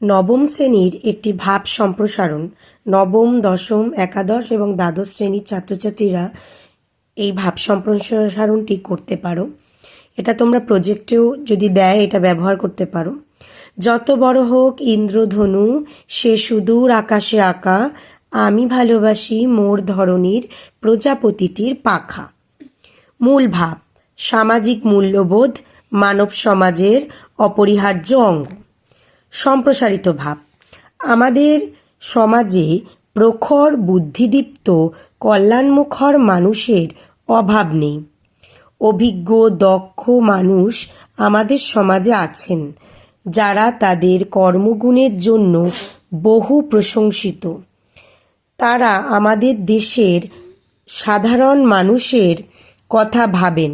নবম শ্রেণীর একটি ভাব সম্প্রসারণ। নবম, দশম, একাদশ এবং দ্বাদশ শ্রেণীর ছাত্রছাত্রীরা এই ভাব সম্প্রসারণটি করতে পারো। এটা তোমরা প্রজেক্টেও যদি দেয় এটা ব্যবহার করতে পারো। যত বড় হোক ইন্দ্রধনু, সে সুদূর আকাশে আঁকা, আমি ভালোবাসি মোর ধরনীর প্রজাপতিটির পাখা। মূল ভাব: সামাজিক মূল্যবোধ মানব সমাজের অপরিহার্য অঙ্গ। সম্প্রসারিত ভাব: আমাদের সমাজে প্রখর, বুদ্ধিদীপ্ত, কল্যাণমুখর মানুষের অভাব নেই। অভিজ্ঞ, দক্ষ মানুষ আমাদের সমাজে আছেন, যারা তাদের কর্মগুণের জন্য বহু প্রশংসিত। তারা আমাদের দেশের সাধারণ মানুষের কথা ভাবেন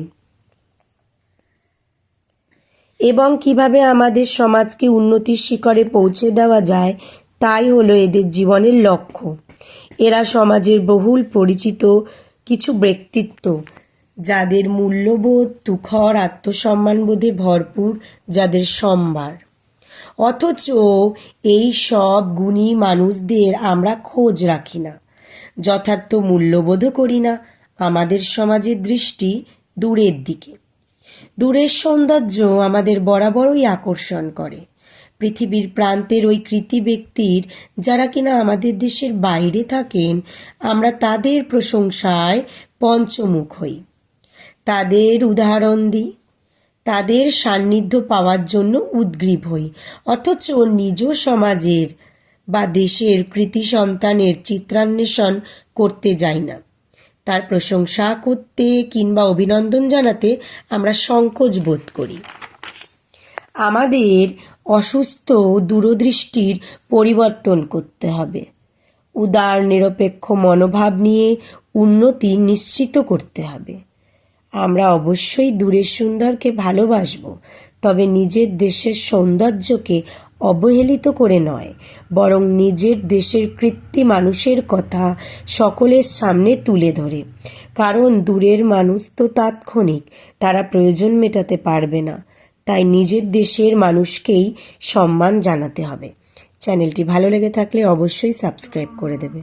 এবং কিভাবে আমাদের সমাজকে উন্নতির শিখরে পৌঁছে দেওয়া যায় তাই হলো এদের জীবনের লক্ষ্য। এরা সমাজের বহুল পরিচিত কিছু ব্যক্তিত্ব, যাদের মূল্যবোধ তুখর, আত্মসম্মানবোধে ভরপুর, যাদের সম্ভার। অথচ এই সব গুণী মানুষদের আমরা খোঁজ রাখি না, যথার্থ মূল্যবোধও করি না। আমাদের সমাজের দৃষ্টি দূরের দিকে। দূরের সৌন্দর্য আমাদের বরাবরই আকর্ষণ করে। পৃথিবীর প্রান্তের ওই কৃতী ব্যক্তির, যারা কিনা আমাদের দেশের বাইরে থাকেন, আমরা তাদের প্রশংসায় পঞ্চমুখ হই, তাদের উদাহরণ দিই, তাদের সান্নিধ্য পাওয়ার জন্য উদ্গ্রীব হই। অথচ নিজ সমাজের বা দেশের কৃতী সন্তানের চিত্রান্বেষণ করতে যাই না। তার প্রশংসা করতে কিংবা অভিনন্দন জানাতে আমরা সংকোচ বোধ করি। আমাদের অসুস্থ দূরদৃষ্টির পরিবর্তন করতে হবে। উদার নিরপেক্ষ মনোভাব নিয়ে উন্নতি নিশ্চিত করতে হবে। আমরা অবশ্যই দূরের সুন্দরকে ভালোবাসব, তবে নিজের দেশের সৌন্দর্যকে অবহেলিত করে নয়, বরং নিজের দেশের কৃতী মানুষের কথা সকলের সামনে তুলে ধরে। কারণ দূরের মানুষ তো তাৎক্ষণিক, তারা প্রয়োজন মেটাতে পারবে না। তাই নিজের দেশের মানুষকেই সম্মান জানাতে হবে। চ্যানেলটি ভালো লেগে থাকলে অবশ্যই সাবস্ক্রাইব করে দেবে।